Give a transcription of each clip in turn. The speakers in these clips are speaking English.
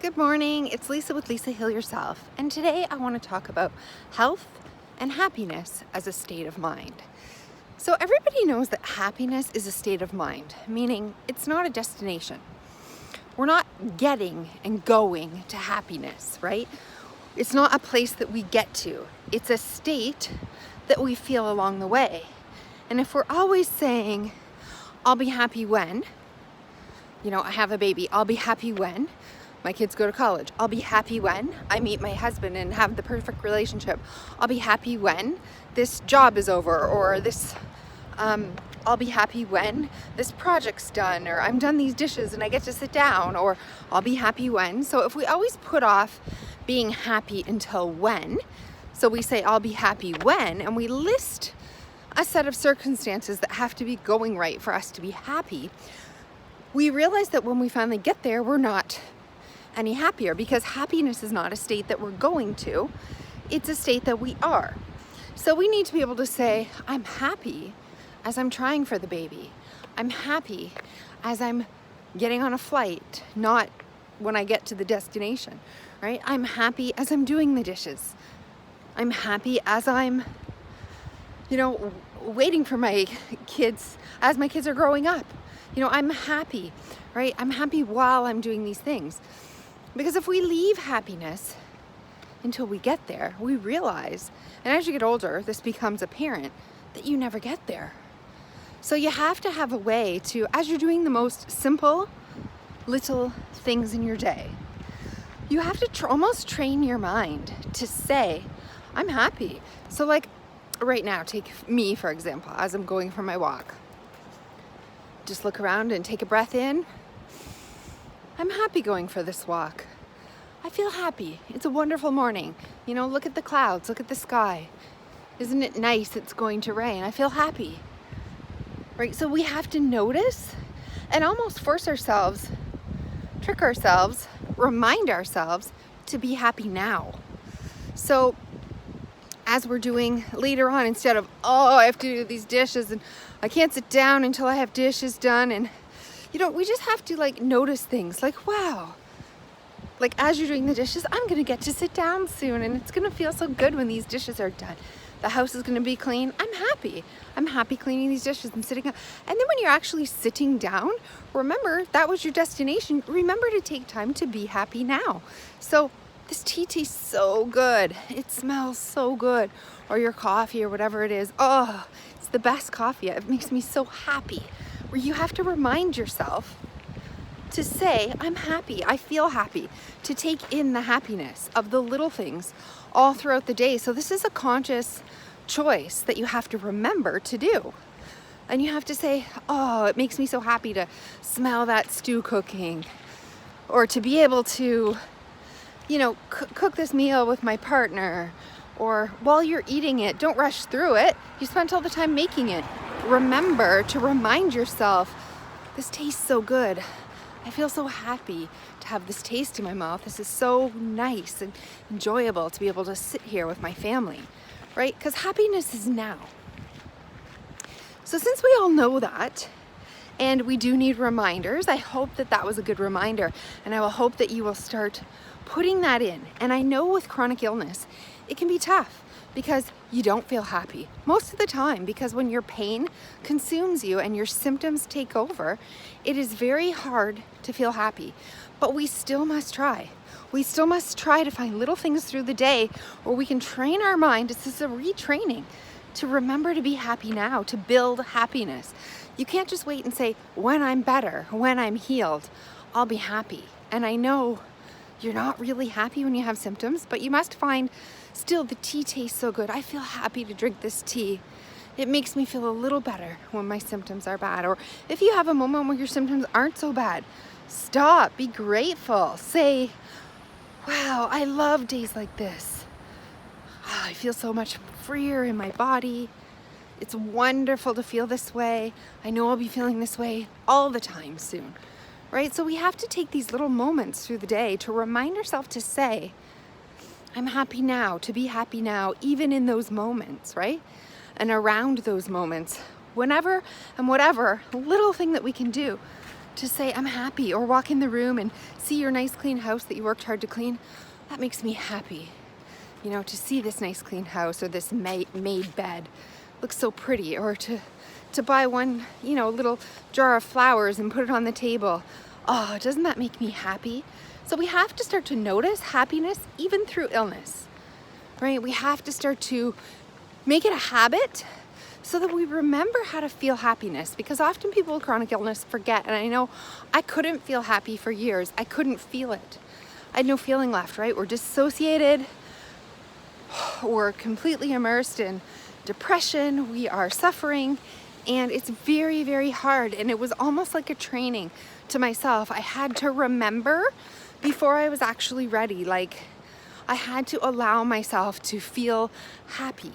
Good morning, it's Lisa with Lisa Heal Yourself, and today I want to talk about health and happiness as a state of mind. So everybody knows that happiness is a state of mind, meaning it's not a destination. We're not getting and going to happiness, right? It's not a place that we get to. It's a state that we feel along the way. And if we're always saying, I'll be happy when, I have a baby, I'll be happy when my kids go to college, I'll be happy when I meet my husband and have the perfect relationship, I'll be happy when this job is over, or I'll be happy when this project's done, or I'm done these dishes and I get to sit down, or I'll be happy when. So if we always put off being happy until when, so we say I'll be happy when, and we list a set of circumstances that have to be going right for us to be happy, we realize that when we finally get there, we're not any happier, because happiness is not a state that we're going to, it's a state that we are. So we need to be able to say, I'm happy as I'm trying for the baby. I'm happy as I'm getting on a flight, not when I get to the destination, right? I'm happy as I'm doing the dishes. I'm happy as I'm, waiting for my kids, as my kids are growing up. I'm happy, right? I'm happy while I'm doing these things. Because if we leave happiness until we get there, we realize, and as you get older, this becomes apparent, that you never get there. So you have to have a way to, as you're doing the most simple little things in your day, you have to almost train your mind to say, I'm happy. So like right now, take me for example, as I'm going for my walk. Just look around and take a breath in. I'm happy going for this walk. I feel happy. It's a wonderful morning. Look at the clouds, look at the sky. Isn't it nice? It's going to rain. I feel happy. Right? So we have to notice and almost force ourselves, trick ourselves, remind ourselves to be happy now. So as we're doing later on, instead of, I have to do these dishes and I can't sit down until I have dishes done, and we just have to notice things like, wow, as you're doing the dishes, I'm gonna get to sit down soon and it's gonna feel so good when these dishes are done. The house is gonna be clean. I'm happy cleaning these dishes and sitting down. And then when you're actually sitting down, remember that was your destination. Remember to take time to be happy now. So this tea tastes so good. It smells so good. Or your coffee or whatever it is. Oh, it's the best coffee. It makes me so happy. Where you have to remind yourself to say, I'm happy, I feel happy, to take in the happiness of the little things all throughout the day. So this is a conscious choice that you have to remember to do. And you have to say, it makes me so happy to smell that stew cooking, or to be able to, cook this meal with my partner, or while you're eating it, don't rush through it. You spent all the time making it. Remember to remind yourself, this tastes so good. I feel so happy to have this taste in my mouth. This is so nice and enjoyable to be able to sit here with my family, right? Because happiness is now. So since we all know that, and we do need reminders, I hope that was a good reminder, and I will hope that you will start putting that in. And I know with chronic illness, it can be tough because you don't feel happy most of the time, because when your pain consumes you and your symptoms take over, it is very hard to feel happy. But we still must try. We still must try to find little things through the day where we can train our mind. This is a retraining to remember to be happy now, to build happiness. You can't just wait and say, when I'm better, when I'm healed, I'll be happy. And I know you're not really happy when you have symptoms, but you must find still the tea tastes so good. I feel happy to drink this tea. It makes me feel a little better when my symptoms are bad. Or if you have a moment where your symptoms aren't so bad, stop, be grateful. Say, wow, I love days like this. I feel so much freer in my body. It's wonderful to feel this way. I know I'll be feeling this way all the time soon. Right? So we have to take these little moments through the day to remind ourselves to say, I'm happy now, to be happy now, even in those moments, right? And around those moments, whenever and whatever little thing that we can do to say I'm happy, or walk in the room and see your nice clean house that you worked hard to clean. That makes me happy. You know, to see this nice clean house or this made bed looks so pretty, or to buy one, you know, little jar of flowers and put it on the table. Oh, doesn't that make me happy? So we have to start to notice happiness even through illness, right? We have to start to make it a habit so that we remember how to feel happiness, because often people with chronic illness forget. And I know I couldn't feel happy for years. I couldn't feel it. I had no feeling left, right? We're dissociated. We're completely immersed in depression. We are suffering, and it's very, very hard. And it was almost like a training to myself. I had to remember before I was actually ready. Like, I had to allow myself to feel happy.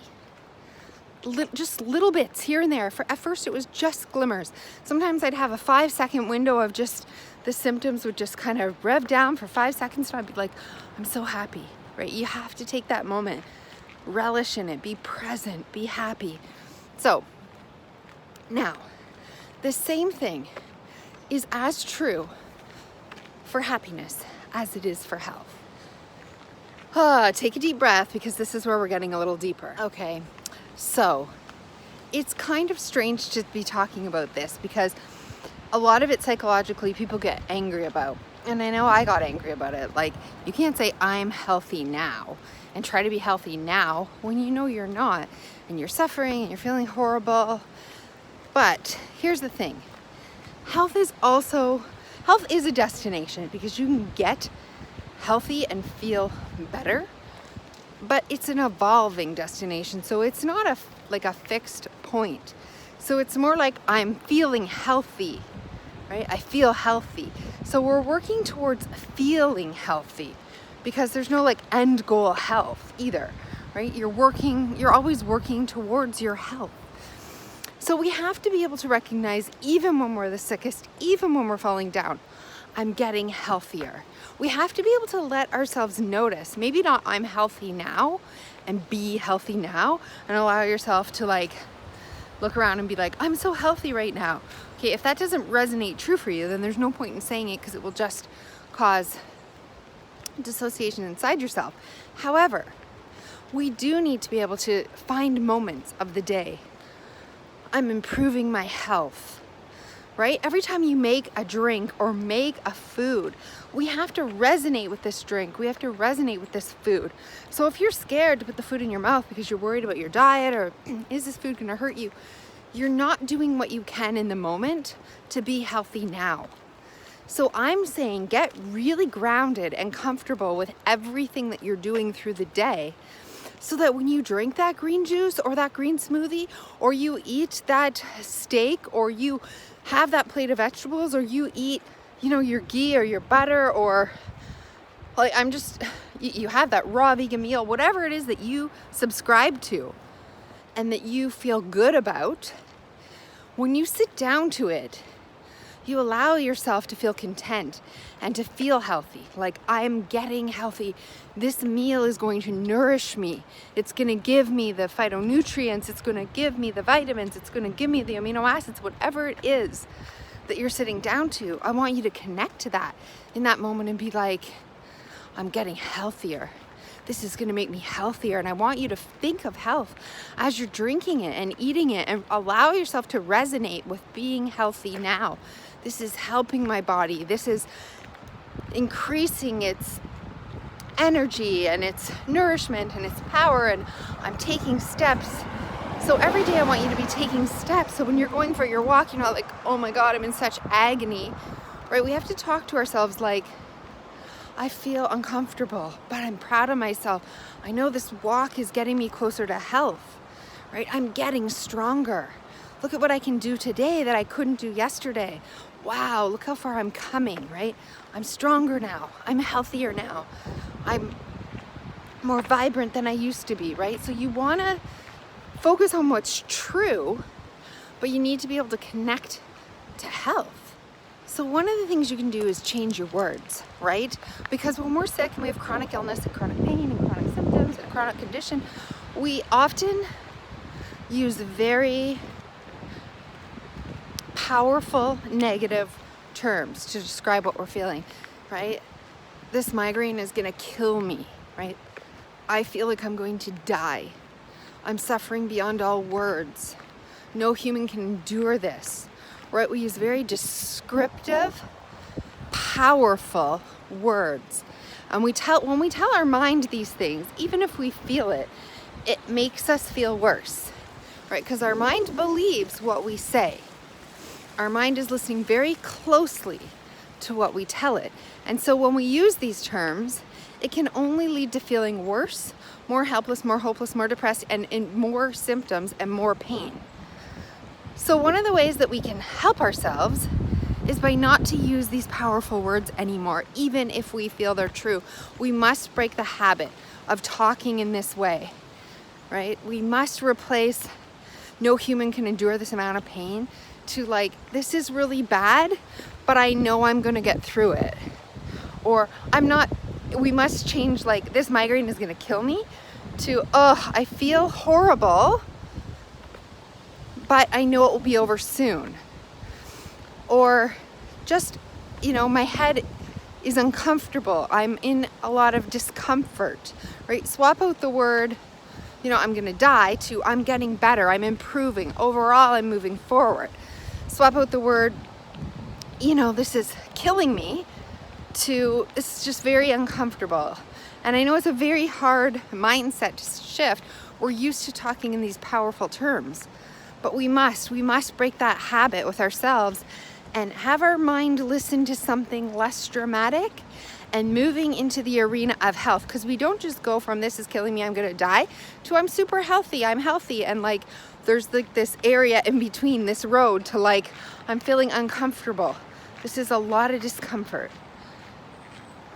Just little bits here and there. At first it was just glimmers. Sometimes I'd have a 5-second window of just the symptoms would just kind of rev down for 5 seconds, and I'd be like, I'm so happy, right? You have to take that moment, relish in it, be present, be happy. So now, the same thing is as true for happiness as it is for health. Take a deep breath, because this is where we're getting a little deeper. Okay. So it's kind of strange to be talking about this, because a lot of it psychologically people get angry about. And I know I got angry about it. Like, you can't say I'm healthy now and try to be healthy now when you know you're not, and you're suffering and you're feeling horrible. But here's the thing. Health is a destination, because you can get healthy and feel better. But it's an evolving destination, so it's not a fixed point. So it's more like I'm feeling healthy, right? I feel healthy. So we're working towards feeling healthy, because there's no end goal health either, right? You're always working towards your health. So we have to be able to recognize, even when we're the sickest, even when we're falling down, I'm getting healthier. We have to be able to let ourselves notice, maybe not I'm healthy now and be healthy now, and allow yourself to look around and be like, I'm so healthy right now. Okay, if that doesn't resonate true for you, then there's no point in saying it, because it will just cause dissociation inside yourself. However, we do need to be able to find moments of the day. I'm improving my health. Right? Every time you make a drink or make a food, we have to resonate with this drink. We have to resonate with this food. So if you're scared to put the food in your mouth because you're worried about your diet, or is this food going to hurt you, you're not doing what you can in the moment to be healthy now. So I'm saying get really grounded and comfortable with everything that you're doing through the day, so that when you drink that green juice or that green smoothie, or you eat that steak, or you have that plate of vegetables, or you eat, your ghee or your butter, or you have that raw vegan meal, whatever it is that you subscribe to and that you feel good about, when you sit down to it, you allow yourself to feel content and to feel healthy. Like, I'm getting healthy. This meal is going to nourish me. It's going to give me the phytonutrients. It's going to give me the vitamins. It's going to give me the amino acids, whatever it is that you're sitting down to. I want you to connect to that in that moment and be like, I'm getting healthier. This is going to make me healthier. And I want you to think of health as you're drinking it and eating it, and allow yourself to resonate with being healthy now. This is helping my body. This is increasing its energy and its nourishment and its power, and I'm taking steps. So every day I want you to be taking steps. So when you're going for your walk, you're not like, oh my God, I'm in such agony, right? We have to talk to ourselves like, I feel uncomfortable, but I'm proud of myself. I know this walk is getting me closer to health, right? I'm getting stronger. Look at what I can do today that I couldn't do yesterday. Wow, look how far I'm coming, right? I'm stronger now. I'm healthier now. I'm more vibrant than I used to be, right? So you want to focus on what's true, but you need to be able to connect to health. So one of the things you can do is change your words, right? Because when we're sick and we have chronic illness and chronic pain and chronic symptoms and chronic condition, we often use very powerful negative terms to describe what we're feeling, right? This migraine is gonna kill me, right? I feel like I'm going to die. I'm suffering beyond all words. No human can endure this, right? We use very descriptive, powerful words. And when we tell our mind these things, even if we feel it, it makes us feel worse, right? Because our mind believes what we say. Our mind is listening very closely to what we tell it. And so when we use these terms, it can only lead to feeling worse, more helpless, more hopeless, more depressed, and more symptoms and more pain. So one of the ways that we can help ourselves is by not to use these powerful words anymore, even if we feel they're true. We must break the habit of talking in this way, right? We must replace no human can endure this amount of pain to like, this is really bad, but I know I'm gonna get through it. Or we must change like, this migraine is gonna kill me, to, oh, I feel horrible, but I know it will be over soon. Or just, my head is uncomfortable. I'm in a lot of discomfort, right? Swap out the word, I'm gonna die, to I'm getting better, I'm improving. Overall, I'm moving forward. Swap out the word, this is killing me, to this is just very uncomfortable. And I know it's a very hard mindset to shift. We're used to talking in these powerful terms, but we must break that habit with ourselves and have our mind listen to something less dramatic and moving into the arena of health. Because we don't just go from this is killing me, I'm gonna die, to I'm super healthy, I'm healthy. And like, there's like this area in between, this road to like, I'm feeling uncomfortable. This is a lot of discomfort,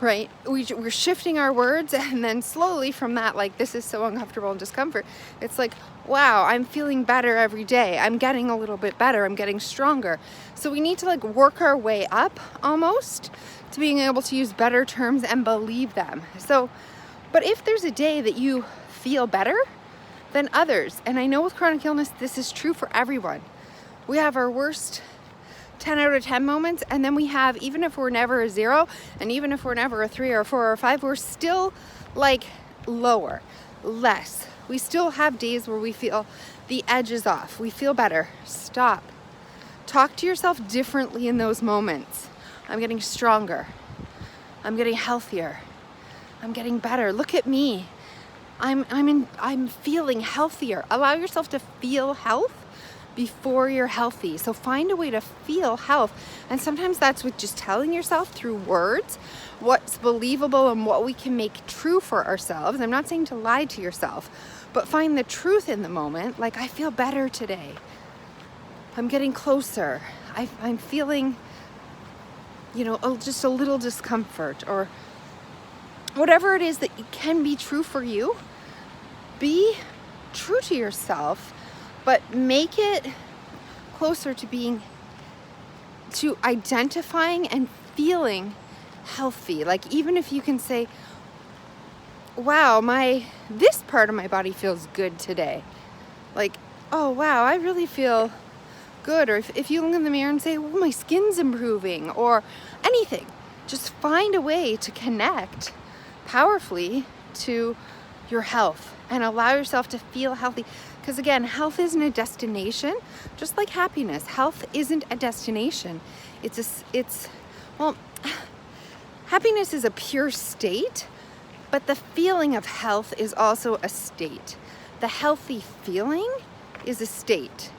right? We're shifting our words, and then slowly from that, like, this is so uncomfortable and discomfort, it's like, wow, I'm feeling better every day. I'm getting a little bit better. I'm getting stronger. So we need to like work our way up almost to being able to use better terms and believe them. So, but if there's a day that you feel better than others, and I know with chronic illness, this is true for everyone. We have our worst 10 out of 10 moments, and then we have, even if we're never a 0, and even if we're never a 3 or a 4 or a 5, we're still like lower, less. We still have days where we feel the edge is off. We feel better. Stop. Talk to yourself differently in those moments. I'm getting stronger. I'm getting healthier. I'm getting better. Look at me. I'm feeling healthier. Allow yourself to feel health before you're healthy. So find a way to feel health. And sometimes that's with just telling yourself through words what's believable and what we can make true for ourselves. I'm not saying to lie to yourself, but find the truth in the moment. Like, I feel better today. I'm getting closer. I'm feeling, just a little discomfort, or whatever it is that can be true for you. Be true to yourself, but make it closer to identifying and feeling healthy. Like, even if you can say, wow, this part of my body feels good today. Like, oh wow, I really feel good. Or if you look in the mirror and say, well, my skin's improving, or anything, just find a way to connect powerfully to your health and allow yourself to feel healthy. Because again, health isn't a destination, just like happiness. Health isn't a destination. Happiness is a pure state, but the feeling of health is also a state. The healthy feeling is a state.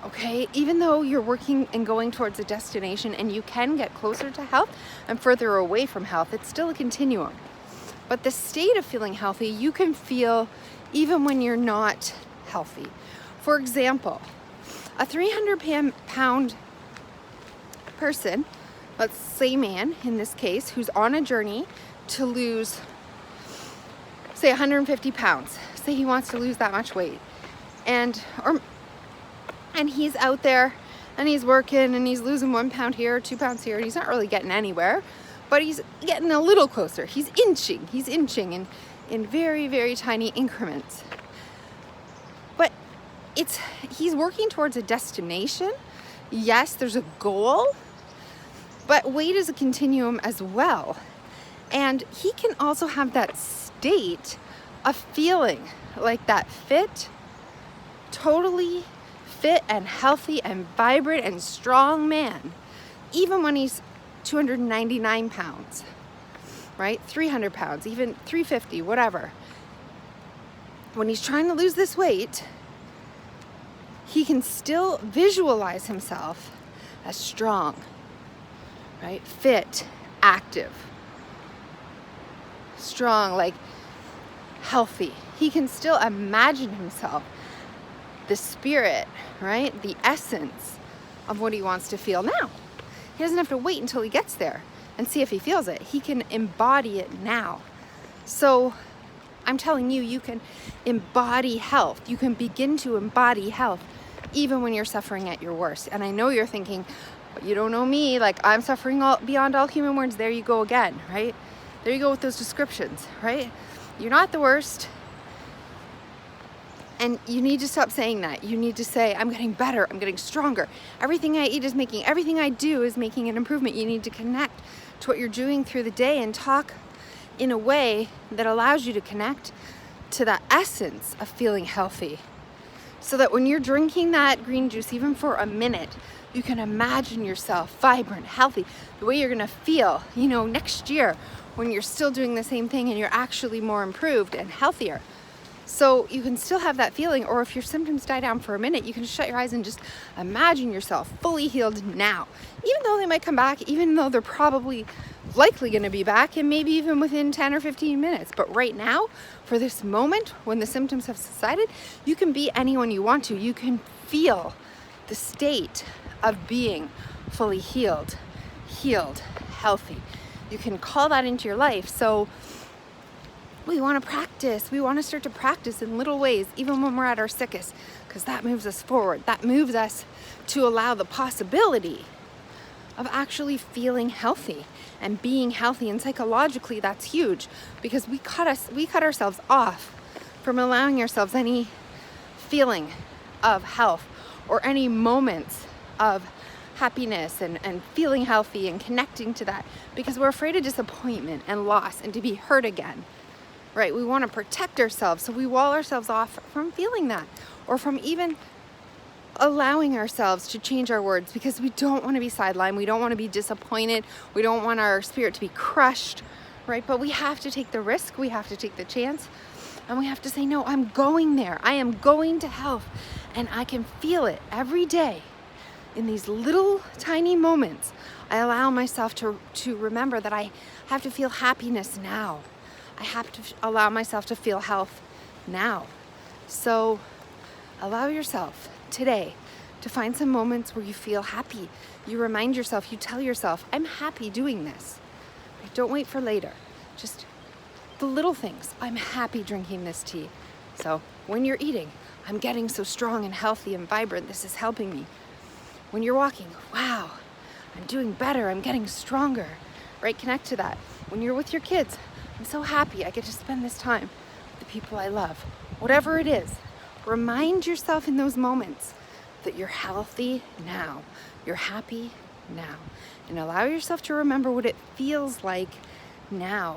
Okay, even though you're working and going towards a destination and you can get closer to health and further away from health, it's still a continuum. But the state of feeling healthy, you can feel even when you're not healthy. For example, a 300-pound person, let's say man in this case, who's on a journey to lose, say 150 pounds. Say he wants to lose that much weight. And he's out there and he's working and he's losing 1 pound here, 2 pounds here, and he's not really getting anywhere, but he's getting a little closer. He's inching in very, very tiny increments. But he's working towards a destination. Yes, there's a goal But weight is a continuum as well. And he can also have that state of feeling like that fit, totally fit and healthy and vibrant and strong man, even when he's 299 pounds, right? 300 pounds, even 350, whatever. When he's trying to lose this weight, he can still visualize himself as strong, right? Fit, active, strong, like healthy. He can still imagine himself the spirit, right? The essence of what he wants to feel now. He doesn't have to wait until he gets there and see if he feels it. He can embody it now. So I'm telling you, you can embody health. You can begin to embody health even when you're suffering at your worst. And I know you're thinking, but you don't know me, like I'm suffering beyond all human words. There you go again, right? There you go with those descriptions, right? You're not the worst. And you need to stop saying that. You need to say, I'm getting better, I'm getting stronger. Everything I eat is everything I do is making an improvement. You need to connect to what you're doing through the day and talk in a way that allows you to connect to the essence of feeling healthy. So that when you're drinking that green juice, even for a minute, you can imagine yourself vibrant, healthy, the way you're gonna feel, next year when you're still doing the same thing and you're actually more improved and healthier. So you can still have that feeling, or if your symptoms die down for a minute, you can shut your eyes and just imagine yourself fully healed now. Even though they might come back, even though they're probably likely going to be back, and maybe even within 10 or 15 minutes. But right now, for this moment, when the symptoms have subsided, you can be anyone you want to. You can feel the state of being fully healed, healthy. You can call that into your life. So we want to practice. We want to start to practice in little ways, even when we're at our sickest, because that moves us forward. That moves us to allow the possibility of actually feeling healthy and being healthy. And psychologically, that's huge, because we cut ourselves off from allowing ourselves any feeling of health or any moments of happiness and feeling healthy and connecting to that, because we're afraid of disappointment and loss and to be hurt again. Right? We want to protect ourselves, so we wall ourselves off from feeling that, or from even allowing ourselves to change our words, because we don't want to be sidelined. We don't want to be disappointed. We don't want our spirit to be crushed, right? But we have to take the risk. We have to take the chance, and we have to say, no, I'm going there. I am going to health, and I can feel it every day in these little tiny moments. I allow myself to remember that I have to feel happiness now. I have to allow myself to feel health now. So allow yourself today to find some moments where you feel happy. You remind yourself, you tell yourself, I'm happy doing this. Don't wait for later. Just the little things. I'm happy drinking this tea. So when you're eating, I'm getting so strong and healthy and vibrant. This is helping me. When you're walking, wow, I'm doing better. I'm getting stronger, right? Connect to that. When you're with your kids, I'm so happy I get to spend this time with the people I love. Whatever it is, remind yourself in those moments that you're healthy now. You're happy now. And allow yourself to remember what it feels like now,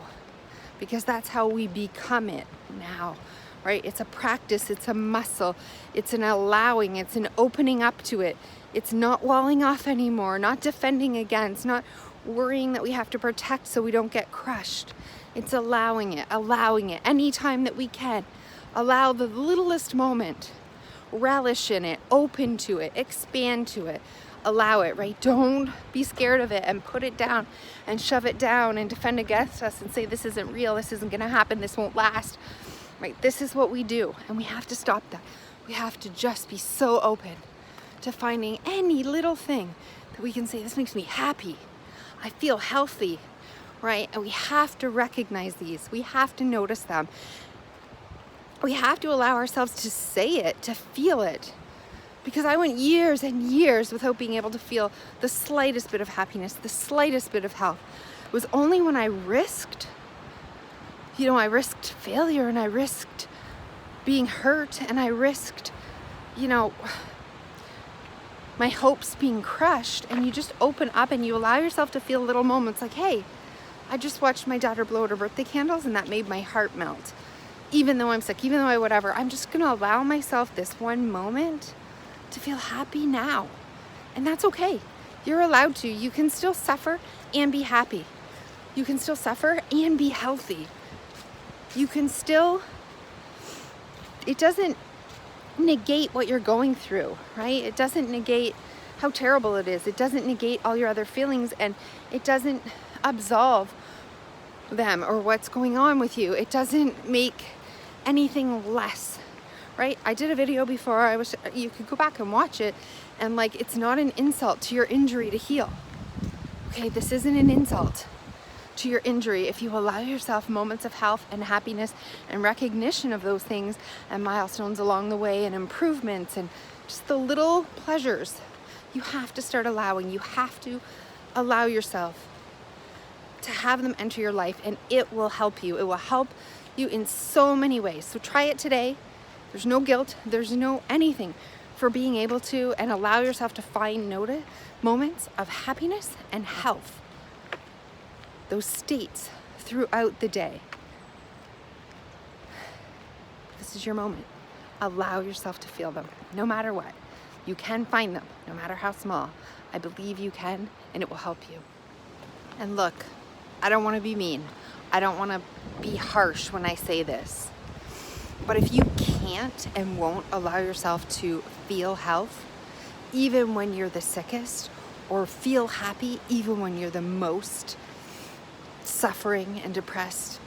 because that's how we become it now, right? It's a practice, it's a muscle, it's an allowing, it's an opening up to it. It's not walling off anymore, not defending against, not worrying that we have to protect so we don't get crushed. It's allowing it anytime that we can. Allow the littlest moment, relish in it, open to it, expand to it, allow it, right? Don't be scared of it and put it down and shove it down and defend against us and say, this isn't real, this isn't gonna happen, this won't last, right? This is what we do, and we have to stop that. We have to just be so open to finding any little thing that we can say, this makes me happy, I feel healthy, right? And we have to recognize these. We have to notice them. We have to allow ourselves to say it, to feel it. Because I went years and years without being able to feel the slightest bit of happiness, the slightest bit of health. It was only when I risked failure, and I risked being hurt, and I risked, my hopes being crushed, and you just open up and you allow yourself to feel little moments like, hey, I just watched my daughter blow out her birthday candles and that made my heart melt. Even though I'm sick, even though whatever, I'm just gonna allow myself this one moment to feel happy now. And that's okay. You're allowed to. You can still suffer and be happy. You can still suffer and be healthy. You can still, it doesn't negate what you're going through, right? It doesn't negate how terrible it is. It doesn't negate all your other feelings, and it doesn't absolve them or what's going on with you. It doesn't make anything less, right? I did a video before, you could go back and watch it, and like, it's not an insult to your injury to heal. Okay, this isn't an insult to your injury if you allow yourself moments of health and happiness and recognition of those things and milestones along the way and improvements and just the little pleasures. You have to start allowing. You have to allow yourself to have them enter your life, and it will help you. It will help you in so many ways. So try it today. There's no guilt. There's no anything for being able to, and allow yourself to find moments of happiness and health. Those states throughout the day. This is your moment. Allow yourself to feel them, no matter what. You can find them, no matter how small. I believe you can, and it will help you. And look, I don't want to be mean. I don't want to be harsh when I say this. But if you can't and won't allow yourself to feel health, even when you're the sickest, or feel happy even when you're the most suffering and depressed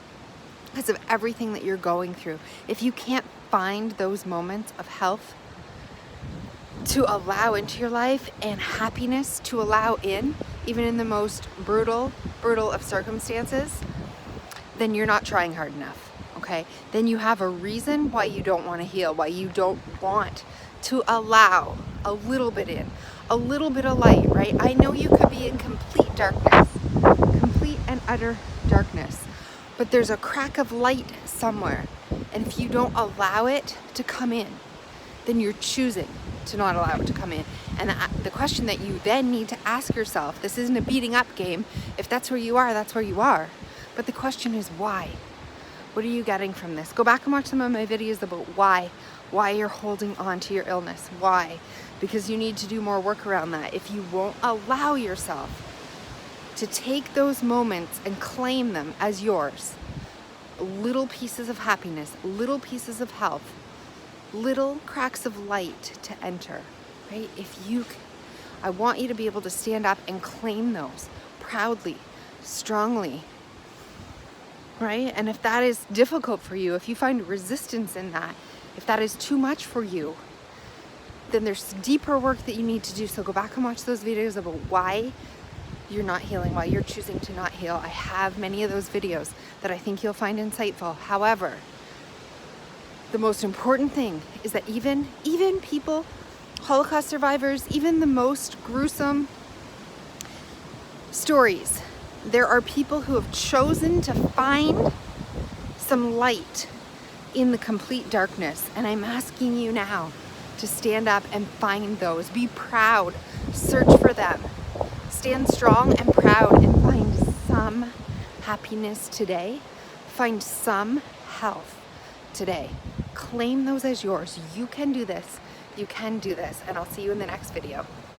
because of everything that you're going through, if you can't find those moments of health to allow into your life and happiness to allow in, even in the most brutal of circumstances, then you're not trying hard enough, okay? Then you have a reason why you don't want to heal, why you don't want to allow a little bit in, a little bit of light, right? I know you could be in complete darkness, complete and utter darkness, but there's a crack of light somewhere. And if you don't allow it to come in, then you're choosing to not allow it to come in. And the question that you then need to ask yourself, this isn't a beating up game. If that's where you are, that's where you are. But the question is why? What are you getting from this? Go back and watch some of my videos about why you're holding on to your illness. Why? Because you need to do more work around that. If you won't allow yourself to take those moments and claim them as yours, little pieces of happiness, little pieces of health, little cracks of light to enter, right? I want you to be able to stand up and claim those proudly, strongly, right? And if that is difficult for you, if you find resistance in that, if that is too much for you, then there's deeper work that you need to do. So go back and watch those videos about why you're not healing, why you're choosing to not heal. I have many of those videos that I think you'll find insightful. However, the most important thing is that even people, Holocaust survivors, even the most gruesome stories, there are people who have chosen to find some light in the complete darkness. And I'm asking you now to stand up and find those. Be proud. Search for them. Stand strong and proud and find some happiness today. Find some health today. Claim those as yours. You can do this. You can do this. And I'll see you in the next video.